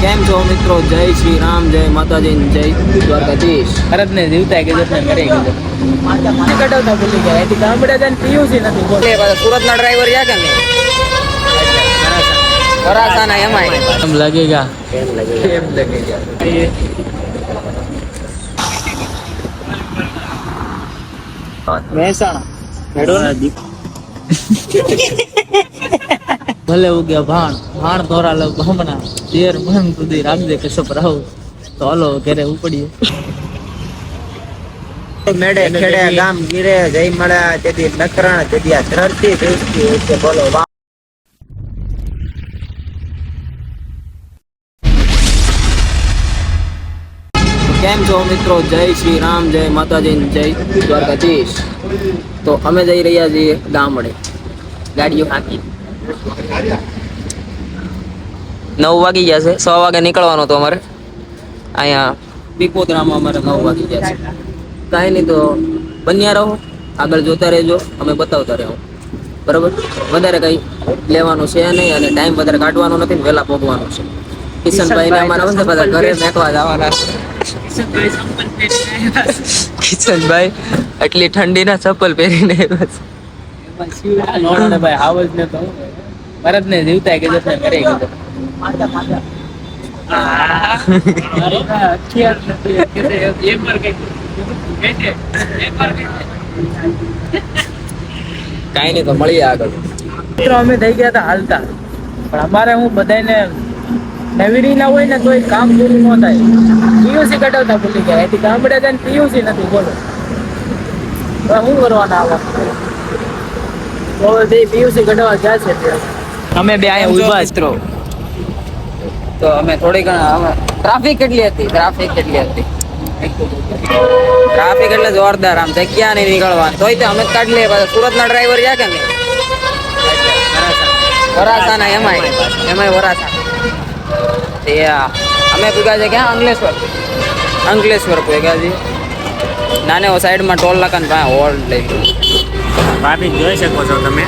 કેમ છો મિત્રો? જય શ્રી રામ, જય માતાજી, જય દ્વારકાધીશ. ખરજ ને જીવતા કે જતને કરે કે કટાવતા ભૂલી ગયા એથી ગામડે જઈને પીયુસી નથી બોલે સુરત ના ડ્રાઈવર યા કે નહીં? વરાસા ના એમાંય કેમ लगेगा કેમ લાગે? મહેસાણા ભલે ઉગ્યા ભાણ ધોરા લો હમણાં દેર મન સુધી રાખજે કશપ રહો તો હલો ઘરે ઉપડીએ મેડે ખેડે ગામ ગીરે જઈ મળ્યા તેથી નકરણ તેથી આ ધરતી દૃષ્ટિ છે. બોલો વાહ. કેમ છો મિત્રો? જય શ્રી રામ, જય માતાજી, જય દ્વારકાધીશ. તો અમે જઈ રહ્યા છીએ ગામડે ગાડીઓ હાંકી. 9 વાગી ગયા છે. 6 વાગે નીકળવાનું તો અમારે અહીંયા પીપોદરામાં અમારે 9 વાગી ગયા છે. કાંઈ નહીં, તો બન્યા રહો, આગળ જોતા રહેજો, અમે બતાવતા રહો. બરાબર, વધારે કંઈ લેવાનું છે નહીં અને ટાઈમ વધારે કાઢવાનો નથી, વહેલા પહોંચવાનું છે. કિશનભાઈ ને અમારા વખતે બધા ઘરે મેકવા જવાના છે. કિશનભાઈ એટલી ઠંડીના ચપ્પલ પહેરીને ભાઈ આવજ ને તો ભરત ને જીવતા કે જતને કરે કે કાંઈ નહીં, તો મળીએ આગળ. મિત્રો અમે થઈ ગયા હતા હાલતા, પણ અમારે હું બધાને નવીરી ના હોય ને તો કામ પૂરું ન થાય. પીયુસી કટાવતા ભૂલી ગયા એથી ગામડે જઈને પીયુસી નથી બોલો શું કરવાના આવા તો પીયુસી કટાવવા ગયા છે અમે બે અહીંયા ઉભા મિત્રો. તો અમે થોડી ઘણા ટ્રાફિક કેટલી હતી? ટ્રાફિક એટલે જોરદાર, આમ જગ્યા નહીં નીકળવાનું. તોય તે અમે કાઢી લઈએ. સુરત ના ડ્રાઈવર યા કે નહીં? વરાસા ના એમાંય વરાસા. અમે ભેગા છે ક્યાં? અંકલેશ્વર ભેગા છે. નાને સાઈડમાં ટોલ નાકા ને ત્યાં હોલ્ડ લઈ ભાભી જોઈ શકો છો તમે.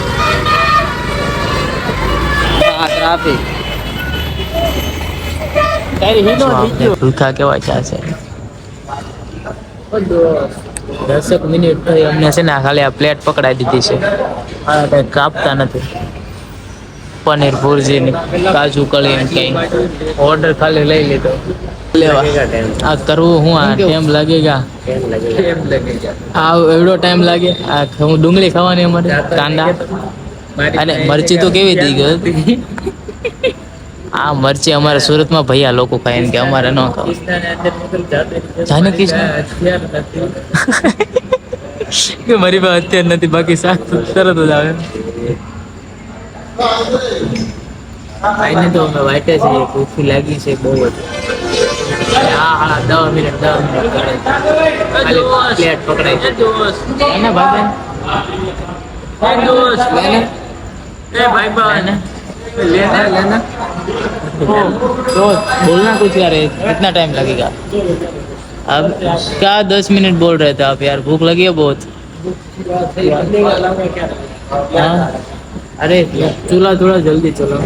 હા, ટ્રાફિક. ભૂખા કેવા ચા છે 10 મિનિટ થઈ અમને છે ને ખાલી આ પ્લેટ પકડાઈ દીધી છે. આ કઈ કાપતા નથી. પનીર ભુરજી ની કાજુ કળી ને કઈ ઓર્ડર ખાલી લઈ લીધો. લેવા આ કરવું હું આ ટાઈમ લાગેગા આ એવડો ટાઈમ લાગે. આ હું ડુંગળી ખાવાની અમારે કાંદા અને મરચી તો કેવી થઈ ગઈ. આ મરચી અમારે સુરતમાં ભૈયા લોકો ખાય ને કે અમારે ન ખાવ. જાને કૃષ્ણ કે મારી પાસે અત્યાર નથી, બાકી શાક તરત જ આવે. આઈને તો અમે વાટે છે, ભૂખ લાગી છે બહુ જ. હા 10 મિનિટ ખાલી પ્લેટ પકડાઈ એને ભાઈ लेना बोलना कुछ यार, कितना टाइम लगेगा? अब क्या 10 मिनट बोल रहे थे आप यार, भूख लगी है बहुत. हाँ अरे चूल्हा थोड़ा जल्दी चलो.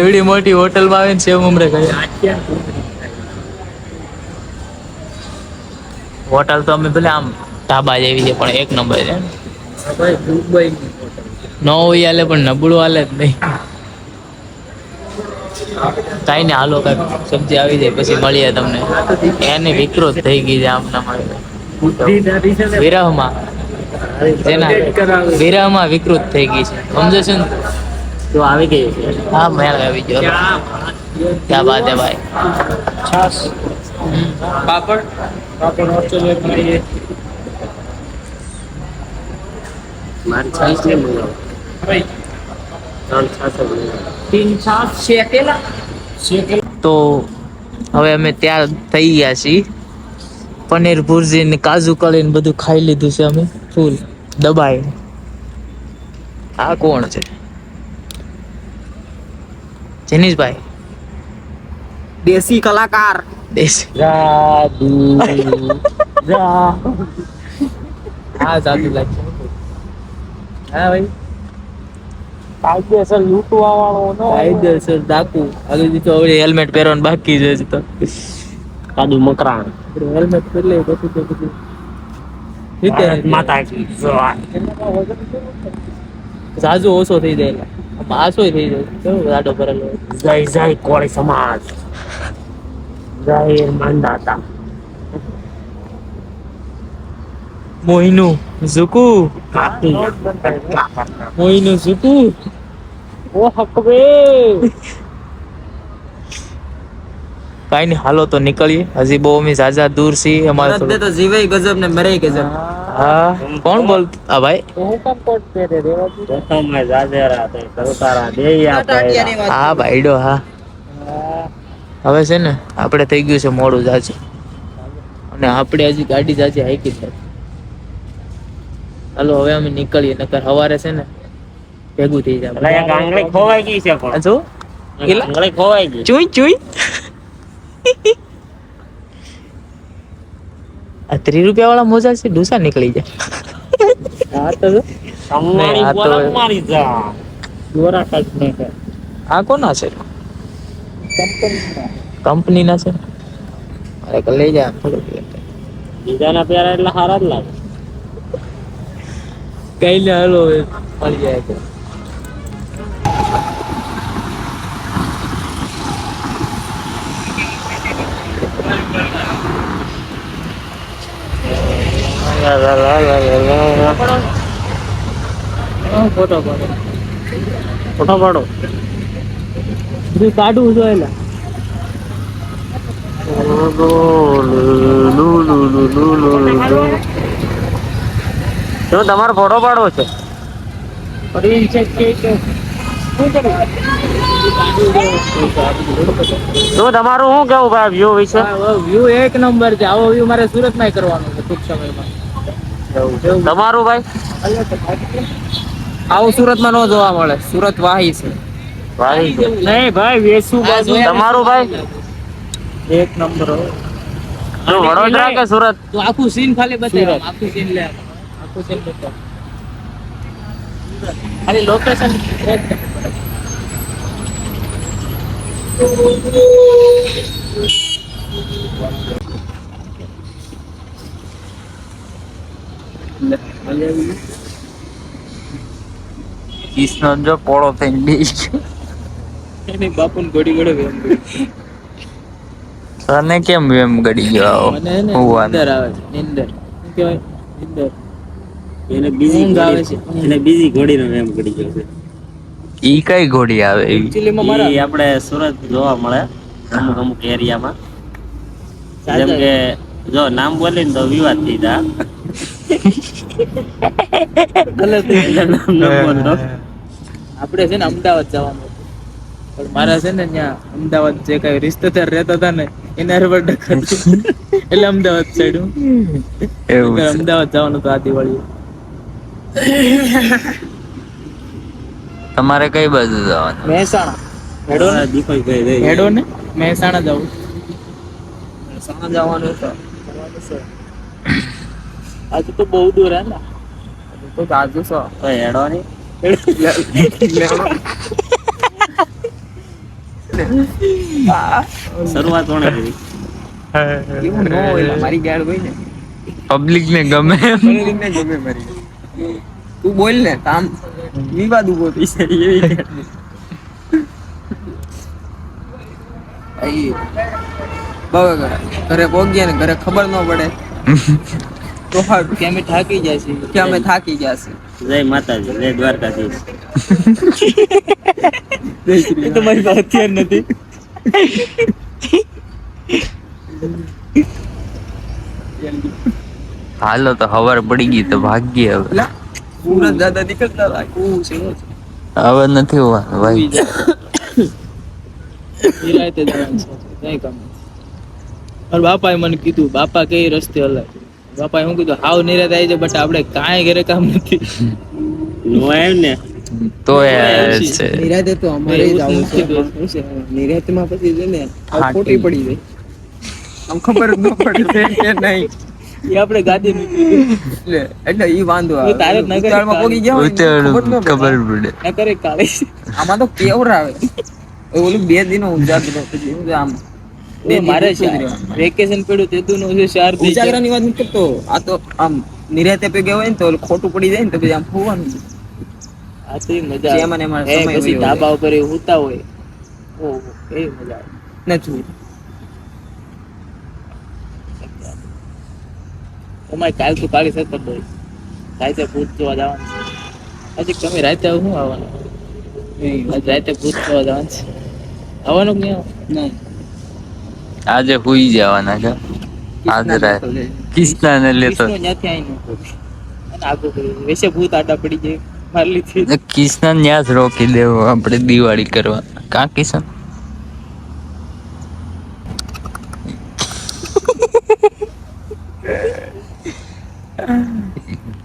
एवडी मोटी होटल में आवे सेव ममरा खाए. હોટલ તો અમે ભલે આમ ઢાબા જેવી છે પણ એક નંબર છે. ન હોય હાલે પણ નબળું હાલે જ નહીં. કાંઈ ને હાલો કાંઈક સબ્જી આવી જાય પછી મળીએ તમને. એની વિકૃત થઈ ગઈ છે આમના વિરહમાં, જેના વિરહમાં વિકૃત થઈ ગઈ છે. સમજો છો ને? તો આવી ગઈ છે. હા મેળ આવી ગયો. ક્યાં બાત હે ભાઈ. છાસ પાપડ મારી છાસ ને મંગાવો. 3 છાસ શેકેલા. તો હવે અમે ત્યાં થઈ ગયા છીએ. પનીર ભુરજી ને કાજુ કળી ને બધું ખાઈ લીધું છે અમે ફૂલ દબાઈ. આ કોણ છે? જનીશભાઈ દેશી કલાકાર. જાદુ હા સાચું લાગશે હા ભાઈ કાયદેસર લૂંટવા વાળો કાયદેસર ડાકુ આગળ તો હવે હેલ્મેટ પહેરવાનું બાકી છે હજી તો કાદુ મકરાણ હેલ્મેટ પહેરી લે પછી તો બધું રીતે માતા કી જય. સાજુ ઓછો થઈ જાય આસો થઈ જાય કેવો રાડો ભરેલો હોય. જય જય કોળી સમાજ જય માંદાતા મોહિનું ઝુકુ કાપી મોહિનું ઝુકુ ઓ હકબે કાઈ નહીં હાલો તો નીકળીએ હજી બહુ અમે ઝાઝા દૂર છીએ અમારે ભરત તો જીવે ગજબ ને મરે ગજબ. હા કોણ બોલ આ ભાઈ પ્રથમ જાજેરા તે કરુતારા દેયા પહેલા હા ભાઈડો હા હવે છે ને આપણે થઈ ગયું છે મોડું જાજે અને આપણે હજી ગાડી જાજે હાઈકી થાય હાલો હવે અમે નીકળીએ નકર હવારે છે ને ભેગું થઈ જાય એટલે એક આંગળી ખોવાઈ ગઈ છે પણ જો એક આંગળી ખોવાઈ ગઈ ચુઈ ચુઈ આ 30 રૂપિયા વાળા મોજા છે ડૂસા નીકળી જાય હા તો જો. તમારી આ તો- બોલક મારી જા દોરા કાઢ નાખે આ કોના છે કંપનીના છે અરે કે લઈ જા થોડુંક બીજાના પ્યારા એટલે હારા જ લાગે કઈ ને હાલો હવે મળી જાય તો ફોટો પાડો ફોટો પાડો બધું કાઢવું જોઈએ એલા શું તમારો ફોટો પાડવો છે રીલ ચેક કે શું કરું શું તમારું શું કેવું ભાઈ વ્યૂ વિશે વ્યૂ એક નંબર છે આવો વ્યૂ મારે સુરતમાં કરવાનો છે ટૂંક સમયમાં તમારું ભાઈ આવું સુરતમાં ન જોવા મળે. સુરત વાહી છે. ભાઈ નહીં ભાઈ વેસુ બાજુ તમારું ભાઈ એક નંબર હો. શું વડોદરા કે સુરત તું આખું સીન ખાલી બતાવ આખું સીન લે આખું સીન બતાવ ખાલી લોકેશન કૃષ્ણ જો પોળો થઈને બેસી ગયો. એની બાપુને ઘડી ઘડે તને કેમ એમ ગડી ગયો મને હે ને હોવાનું? નીંદર આવે છે નીંદર શું કહેવાય નીંદર એને બીજી ઊંઘ આવે છે. એને બીજી ઘોડીનો એમ કરી ગયો છે ઈ કઈ ઘોડી આવે એવી? એકચ્યુઅલી માં મારા ઈ આપણે સુરત જોવા મળે અમુક અમુક એરિયામાં જેમ સાજા કે જો નામ બોલે ને તો વિવાદ થઈ જા ગલત એટલે નામ ન બોલતો આપણે છે ને અમદાવાદ જવાનું હતું પણ મારા છે ને ત્યાં અમદાવાદ જે કઈ રિશ્તેદાર રહેતા હતા ને એના હારે ડખા હતું. એટલે અમદાવાદ સાઈડ એવું છે. અમદાવાદ જવાનું હતું આ દિવાળી તમારે કઈ બાજુ જવાનું? મહેસાણા હેડો ને દીપકભાઈ રહી હેડો ને મહેસાણા જવું સાણા જવાનું છે. હજુ તો બહુ દૂર હે ને તો જાજુ છો. તો હેડો ની શરૂઆત કોણે કરી એવું ન હોય. મારી ગાડ હોય ને પબ્લિક ને ગમે પબ્લિક ને ગમે મારી. તું બોલ ને કામ વિવાદ ઉભો થઈ જાય એવી ઘરે પહોંચ્યા ને ઘરે ખબર ન પડે તો હારું કે અમે થાકી જાય છે કે અમે થાકી ગયા છે. જય માતાજી જય દ્વારકાધીશ એ તો મારી પાસે હથિયાર નથી હાલો તો હવાર પડી ગઈ તો ભાગ્ય હવે સુરત દાદા નીકળતા હતા હવે નથી હોવાનું ભાઈ. નિરાયતે જવાનું છે કઈ કામ નથી. મારા બાપાએ મને કીધું બાપા કઈ રસ્તે હલાય બાપાએ શું કીધું હાવ નિરાયત આવી જાય બટ આપણે કાંઈ ઘરે કામ નથી નો એમ ને તો એ છે નિરાતે તો અમારે જ આવું છે શું છે નિરાતમાં પછી છે ને હા, ખોટી પડી જાય આમ ખબર જ ન પડે છે કે નહીં એ આપણે ગાદી મૂકી એટલે ઈ વાંધો આવે. તારે જ ના કરે ઉતાવળમાં પોગી ગયા હોય ને ખબર ન પડે. ના કરે કાલે આમાં તો કેવરાવે. ઓલું 2 દિનો ઉજાગરો પછી હું આમ મારે વેકેશન પડ્યું તેતું નો છે 4 દી ઉજાગરાની વાત નથી કરતો. આ તો આમ નિરાતે પે હોય ને તો ખોટું પડી જાય ને તો પછી આમ હોવાનું. આ તો મજા જેમાં ને એમાં આવે સમય પછી વયો ધાબા ઉપર હોતા હોય ઓહો એ મજા આવે નથી. અમારે કાલ તો કાળી સતત હોય રાતે ભૂત જોવા જવાનું છે. હજી તમે રાતે શું આવવાનું આજ રાતે ભૂત જોવા જવાનું છે આવવાનું કે નહીં આજે હુઈ જવાના છે. આજે રાત કિસ્તા ને લેતો ત્યાંથી આવીને અને આગળ કર્યું વેસે ભૂત આડા પડી જાય મારી લીધી કિસ્તા ન્યાસ રોકી દેવો આપણે દિવાળી કરવા. કા કિશન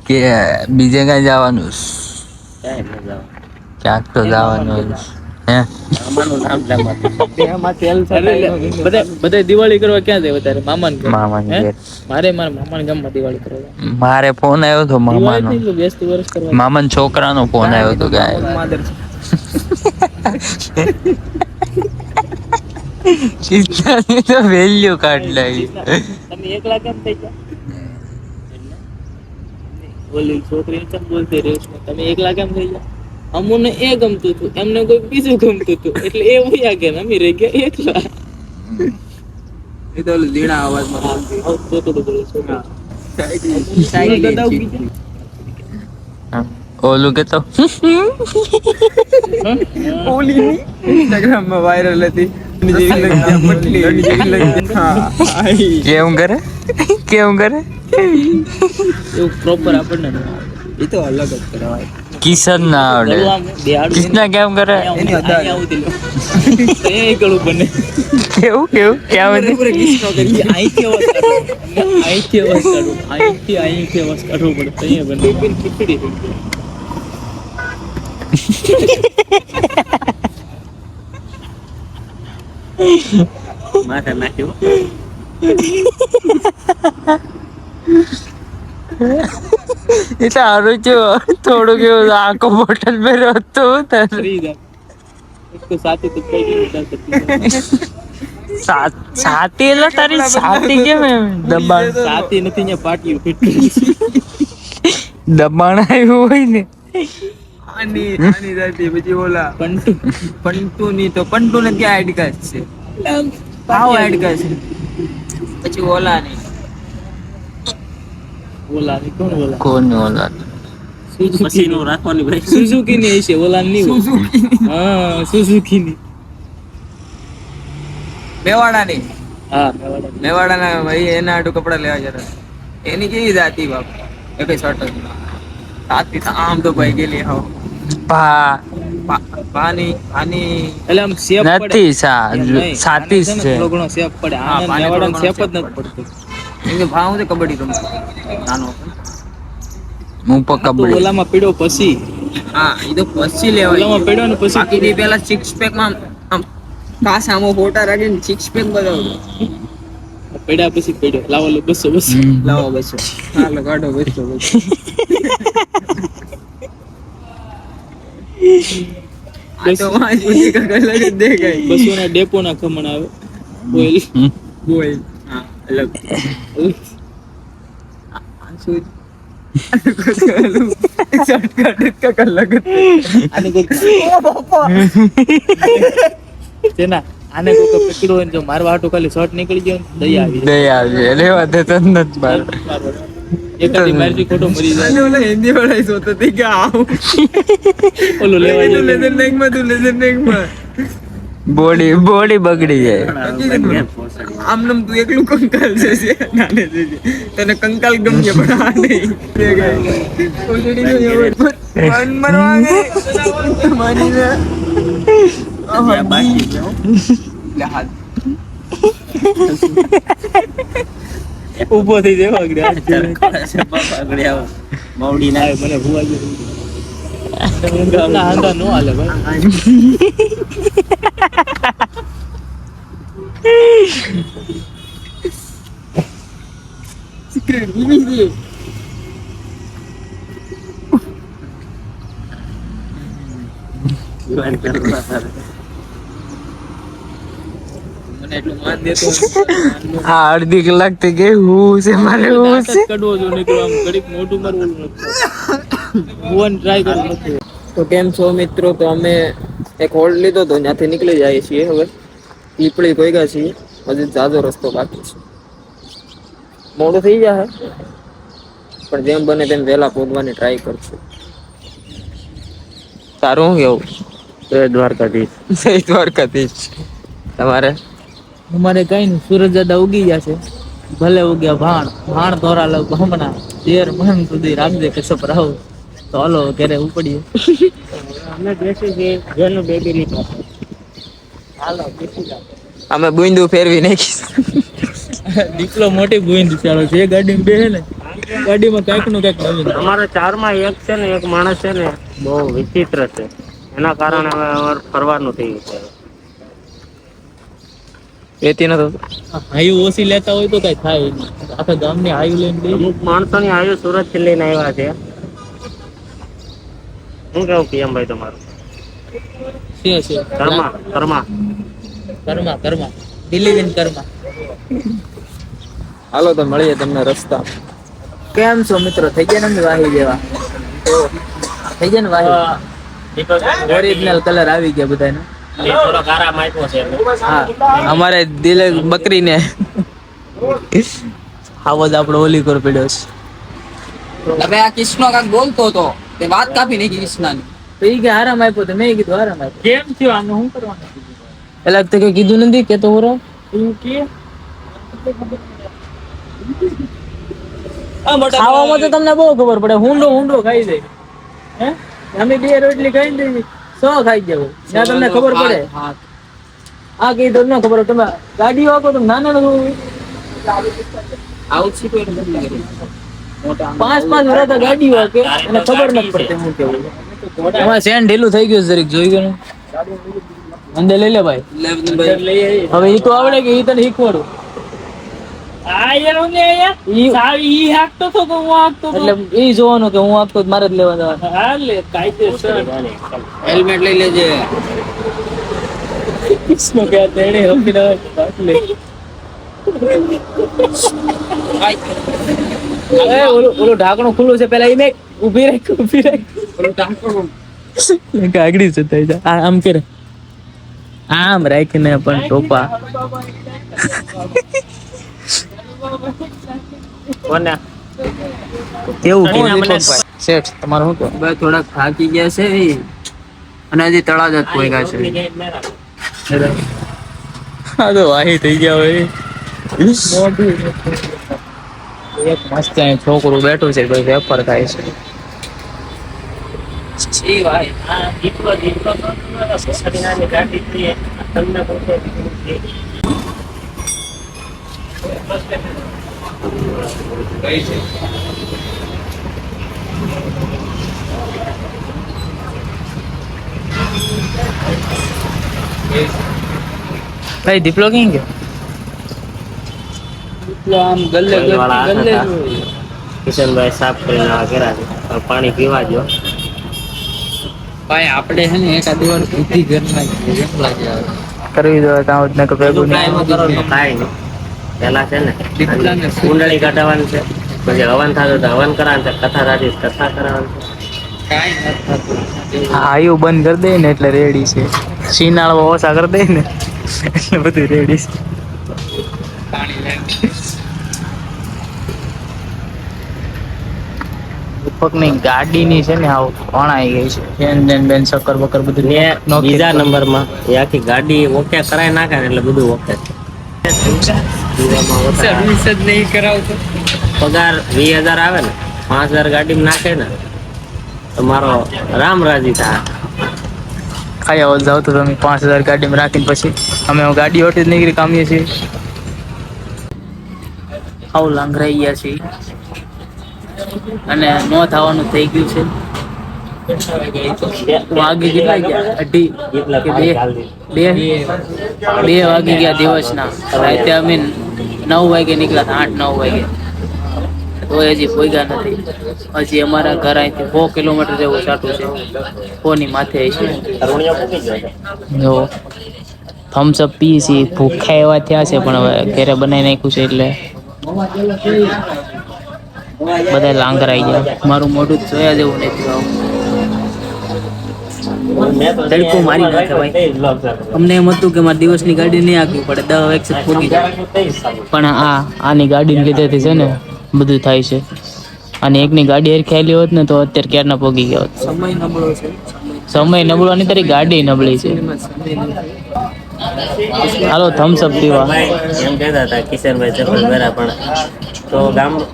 કે બીજે કઈ જવાનું છે? ક્યાંય ન જાવ. ક્યાંક તો જવાનું હે અમારું નામ લેવાનું. એમાં તેલ બધા દિવાળી કરવા ક્યાં જાય વધારે મામાને ઘરે? મામાને હે? ઘેર. મારે મારા મામાના ગામમાં દિવાળી કરવા મારે ફોન આવ્યો હતો મામાનો. દિવાળી બેસતું વર્ષ કરવા મામાના છોકરાનો ફોન આવ્યો હતો કે માદર કિસ્તાની તો વેલ્યુ કાઢ લાવી. તમે એકલા કેમ થઈ ગયા ઓલી છોકરી કેમ બોલતી રેશમાં તમે એકલા કેમ થઈ ગયા અમુને એ ગમતું હતું એમને કોઈ બીજું ગમતું હતું એટલે એ વયા ગયા અમે રહી ગયા એકલા એ તો ઓલું ઝીણા અવાજમાં બોલતી. તો થોડું બોલે છોકરી સાઈડ દાદા ગઈ. ઉગી ગયા. ઓલું કેતો ઓલી ઇન્સ્ટાગ્રામ માં વાયરલ હતી. જેવી લગતી પટલી જેવી લગતી. હા આઈ. કેવું કરે કેવું કરે એવું પ્રોપર આપણને ન આવડે. એ તો અલગ જ કરાવાય. કિશન ના આવડે. ગળું આમ બેહાડું કિસના કેમ કરે એની અદા. અહીંયા આવતી લો. તો એ ગળું બને કેવું કેવું કેવું પૂરે કિસ્સો કરી. અહીંથી અવાજ કાઢો અહીંથી અવાજ કાઢો અહીંથી અવાજ કાઢવો પડે તો અહીંયા બને ખીચડી થઈ ગઈ. માથે નાખ્યું. એ તો હારું છે થોડુંક એવું આંખો બોટલ મેં રહેતો ફરી જાય. એક તો સાથે તો કઈ નહીં થતી. સાતી એટલે તારી સાતી કેમ એમ દબાણ સાથે નથી અહીંયા પાટિયું ફિટ કરી છે. દબાણ આવ્યું હોય ને આની જાતી પછી ઓલા પંટુ પંટુ ની તો પંટુ ને ક્યાં આઈડી કાર્ડ છે? આવો આઈડી કાર્ડ છે. પછી ઓલા ની ઓલા ની કોણ ઓલા કોણ ઓલા પછી નું રાખવાની ભાઈ. સુઝુકી ની હશે ઓલા ની હા સુઝુકી ની મેવાડા ની હા મેવાડા મેવાડા ના ભાઈ એના આટું કપડા લેવા જતા. એની કેવી જાતી બાપ એ કઈ શર્ટ સાતી તો આમ તો ભાઈ ગયેલી હાવ પા પાની આની એટલે આમ શેપ પડે નથી સા એમ નહીં. સાતીસ આને છે થોડો ઘણો શેપ પડે હા, આને પાને મેવાડાનો થોડો શેપ જ ઘણો નથી પડતો એમ કે ભાવ છે કબડ્ડી રમતો નાનો હું પર તો કબડ્ડી ઓલામાં પીડ્યો પછી હા એ તો પછી લેવાય ઓલામાં પડ્યો ને પછી બાકી દી પેલા સિક્સ પેક માં આમ પાસ આમો ફોટા રાખીને સિક્સ પેક બતાવતો. પડ્યા પછી પડ્યો લાવો લો 200 લાવો બસો હાલો કાઢો બસો આ તો વાંચ પછી કાંઈક અલગ જ દેખાય. 200 ના ડેપો ના ખમણ આવે ઓઇલ બોલ હા અલગ આ શું શોર્ટકટ કાંઈક અલગ જ આને કોઈ તેના આને કોઈ પકડ્યો હોય ને જો મારવા હાટુ ખાલી શોર્ટ નીકળી ગયો ને દયા આવી દયા આવી લેવા દે તો નથી બાર એકાદી મારથી ખોટો મરી જાય અને ઓલા હિન્દી વાળા જોતો તે કે આવું ઓલું લેવા તું લેઝર નેક માં બોડી બગડી જાય આમ નમ તું એકલું કંકાલ છે નાને છે તને કંકાલ ગમે પણ આ નહીં કોસડીનું એવું મન મરવા ગઈ માની ને ત્યાં બાકી છે હો. લે હાથ ઊભો થઈ જાય આગળ અત્યારે કરે છે બાપા આગળ આવો. માવડી ના મને ભૂવા ગયો ગામના આંધા નો હાલે ભાઈ જીવન કરવા તારે. મને એટલું માન દેતો આ અડધી કલાક થી ગઈ હું છે મારે હું છે કડવો જો નીકળો આમ ઘડીક મોટું મારવું ભુવન ટ્રાય કરું નથી. તો કેમ છો મિત્રો? તો અમે એક હોલ્ડ લીધો તો ત્યાંથી નીકળી જઈએ છીએ હવે. પીપળી ભેગા છીએ, હજી જાજો રસ્તો બાકી છે. મોડું થઈ જાય પણ જેમ બને તેમ વહેલા પહોંચવાની ટ્રાય કરશું. તારું શું કેવું? જય દ્વારકાધીશ. જય દ્વારકાધીશ. તમારે અમારે કઈ નહીં, સૂરજ દાદા ઉગી ગયા છે. ભલે ઉગ્યા ભાણ ધોરા લવ હમણાં 13 મહિના સુધી રાખજે કશપ રહો. તો હાલો ઘરે ઉપડીએ. અમે બેસી છીએ જેનું બેબી ની પાસે. હાલો બેસી જાઓ. અમે બુંદુ ફેરવી નાખી. દીકલો મોટી ભૂઈન ચાલો જે ગાડીમાં બેહે ને ગાડીમાં કાંઈક નું કાંઈક નવીન. અમારા 4 માં એક છે ને, એક માણસ છે ને બહુ વિચિત્ર છે. એના કારણે હવે અમારે ફરવાનું થયું છે. વેતી નતો. હાયુ ઓછી લેતા હોય તો કઈ થાય નહીં. આખા ગામની હાયુ લઈને બે અમુક માણસોની આયુ સુરત થી લઈને આવ્યા છે. શું કેવું પીએમ ભાઈ તમારું? છે કર્મા બિલીવ ઇન કર્મા. હાલો તો મળીએ તમને રસ્તા. કેમ છો મિત્રો? થઈ ગયા ને વાહી જેવા? થઈ ગયા ને વાહી? ઓરિજિનલ કલર આવી ગયા બધાને. થોડો આરામ આપ્યો છે. હા, અમારે દિલે બકરીને આવો જ આપણો ઓલી કર પડ્યો છે. હવે આ કૃષ્ણ કાક બોલતો હતો તે વાત કાપી નાખી કૃષ્ણની. તો ઈ કે આરામ આપ્યો તો મેં કીધું આરામ આપ્યો. કેમ થયો આને શું કરવાનું? એટલે તે કઈ કીધું નથી કે તો હોરો તું કે ખાવામાં તો તમને બહુ ખબર પડે. હુંડો ખાઈ જાય. હે અમે 2 રોટલી ખાઈ દઈએ, 100 ખાઈ જાવ ત્યાં તમને ખબર પડે. આ કઈ તો ન ખબર. તમે ગાડી વાકો તો નાના આઉટસીટ હોય એટલે બદલી કરી. 5 વર્ષ ગાડી વાકે અને ખબર નથી પડતી હું કેવું. એમાં સેન ઢીલું થઈ ગયું જરીક જોઈ ગયો. અંદર લઈ લે ભાઈ. હવે ઈ તો આવડે કે ઈ તને શીખવાડું. એટલે ઈ જોવાનું કે હું આપતો મારે જ લેવા જવાનું. હેલ્મેટ લઈ લેજે. ઓલું ઢાંકણું ખુલ્લું છે પેલા ઈ મેં ઉભી રાખ. ઓલું ટાંકણું. આગળી જતા જા. આમ કરે આમ રાખીને પણ ટોપા. કોને? કેવું શેઠ તમારું શું કહો? ભાઈ થોડાક થાકી ગયા છે ઈ. અને હજી તળાજા જ પોઈગા છે. હા તો વાહી થઈ ગયા હોય. એક મસ્ત અહીં છોકરું બેઠું છે ભાઈ, વેફર ખાય છે. ઈ ભાઈ ભાઈ દીપલો ક્યાં ગયો? આમ ગલ્લે ગલ્લે કિશનભાઈ સાફ કરીને આવા કર્યા છે. હવે પાણી પીવા જો. ભાઈ આપણે છે ને એકાદ વાર બુદ્ધિ ઘરમાં એમ લાગે આવે. કરવી દો ત્યાં ને કે ભેગું કાંઈ ન કરો તો કાંઈ નહીં. પેલા છે ને કુંડળી કાઢવાની છે, પછી હવન થતું તો હવન કરવાનું છે, કથા થતી કથા કરવાની છે. કાંઈ નથી થતું. આયુ બંધ કરી દે ને એટલે રેડી છે. શિનાળો ઓછા કરી દે ને એટલે બધું રેડી છે. પાણી લે. દીપકની ગાડીની છે ને આવ વણાઈ ગઈ છે. બેન શક્કર બકર બધું ને બીજા નંબરમાં એ આખી ગાડી ઓકે કરાય નાખે ને એટલે બધું ઓકે છે. સર્વિસ જ નહીં કરાવતો. પગાર 20,000 આવે ને 5,000 ગાડીમાં નાખે ને તો મારો રામ રાજી થાય. ખાઈ આવો જાવ તો તમે 5,000 ગાડીમાં રાખીને પછી અમે ગાડી ઓટી જ નીકળી કામીએ છીએ. આવું લાંઘરાઈ ગયા છીએ અને નો થવાનું થઈ ગયું છે. વાગી કેટલા ગયા? 2:30 કે 2 વાગી ગયા દિવસના. રાતે અમે 9 વાગે નીકળ્યા હતા, 8-9 વાગે. તો હજી પોઈગા નથી. હજી અમારા ઘર અહીંથી 100 કિલોમીટર જેવું સાટું છે. 100 ની માથે છે. જો થમ્સ અપ પી છે, ભૂખા એવા થયા છે, પણ હવે ઘરે બનાવી નાખ્યું છે એટલે બધા લાંગરાઈ ગયા. મારું મોઢું જોયા જેવું નથી આવું. તડકો મારી નાખે ભાઈ. અમને એમ હતું કે મારે દિવસની ગાડી નહીં આંકવી પડે, 10 વાગે પહોંચી જાય. પણ આની ગાડીને લીધેથી છે ને બધું થાય છે. અને એકની ગાડી હરખાયેલી હોત ને તો અત્યારે ક્યારના પોગી ગયા હોત. સમય નબળો છે. સમય નબળો ની તારી ગાડી નબળી છે. હાલો થમ્સ અપ પીવા. એમ કહેતા હતા કિશનભાઈ ચપ્પલ પહેરા, પણ તો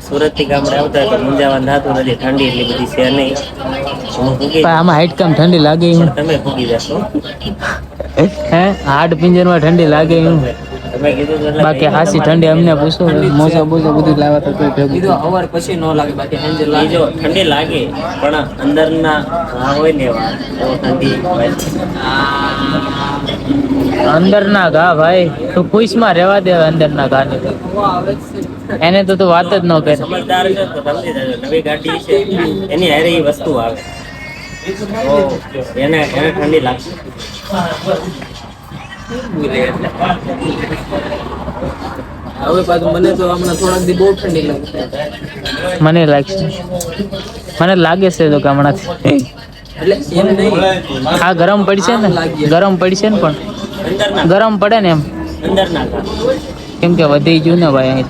સુરત થી ગામડે આવતા તો મુંજાવાનું થતું નથી. ઠંડી એટલી બધી છે નહીં. હું ફૂગી આમાં હાઈટ કામ ઠંડી લાગે પણ તમે ફૂગી જશો. હે હાડ પિંજરમાં ઠંડી લાગે તમે કીધું તો એટલે બાકી હાસી ઠંડી અમને પૂછો મોજા બોજા બધું લાવવા તો કોઈ ભેગું કીધું હવાર પછી ન લાગે, બાકી સાંજે એ લાગે. જો ઠંડી લાગે પણ અંદરના ઘા હોય ને એવા તો ઠંડી હોય. અંદર ના ઘા ભાઈ તું પૂછમાં રહેવા દે અંદર ના ઘા ને એને તો તું વાત જ ન કર. સમજદાર છે તો સમજી જજો. નવી ગાડી છે એની હારે એ વસ્તુ આવે તો એને ઠંડી લાગશે. હવે પાછું મને તો હમણાં થોડાક દી બહુ ઠંડી લાગે. મને લાગશે, મને લાગે છે તો કે હમણાંથી એટલે એમ નહીં, આ ગરમ પડશે ને, ગરમ પડશે ને પણ અંદરના ગરમ પડે ને એમ અંદરના ઘા. કેમ કે વધી ગયું ને ભાઈ અહીં.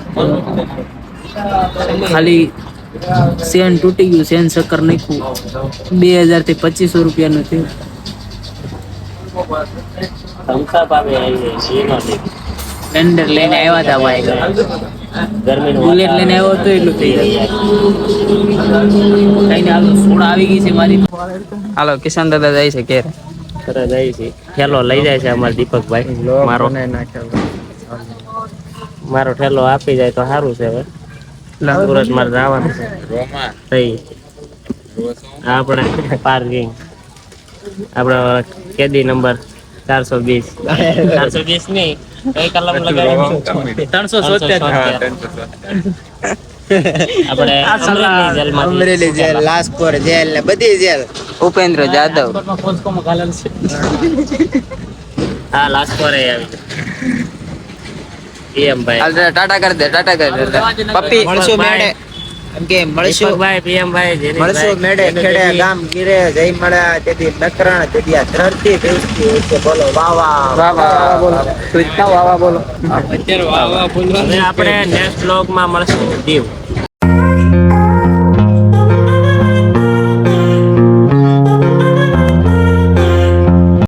ખાલી સેન તૂટી ગયું, સેન શક્કર નાખ્યું 2000 થી 2500 રૂપિયાનું થયું. થમ્સઅપ આવે એ નો ઠીક. સ્પ્લેન્ડર લઈને આવ્યા હતા ભાઈ, ગરમીનું બુલેટ લઈને આવ્યો તો એટલું થઈ જાય. કઈ હાલો સોડા આવી ગઈ છે મારી. હાલો કિશન દાદા જાય છે ઘેર. તરત જાય છે. ઠેલો લઈ જાય છે અમારા દીપકભાઈ. મારો ઠેલો આપી જાય તો સારું છે. હવે સુરત મારે જવાનું છે. થઈ આપણે પાર્કિંગ આપણે કેદી નંબર 420 નહીં કઈ કલમ લગાવ્યું 377 આપણે અમરેલી જેલ, લાજપોર જેલ ને બધી જેલ. ઉપેન્દ્ર જાદવ. હા લાસ્ટ પર આવી પીએમ ભાઈ. હાલ ટાટા કરી દે, ટાટા કરી દે. પપ્પી મળશું મેડે, એમ કે મળશું ભાઈ પીએમ ભાઈ મળશું મેડે ખેડે ગામ ગીરે જઈ મળ્યા તેથી નકરણ તેથી આ ધરતી બેસતી હોય છે. બોલો વાહ વાહ વાહ વાહ બોલો. વાહ વાહ બોલો. હવે આપણે નેક્સ્ટ બ્લોગ માં મળશું દીવ.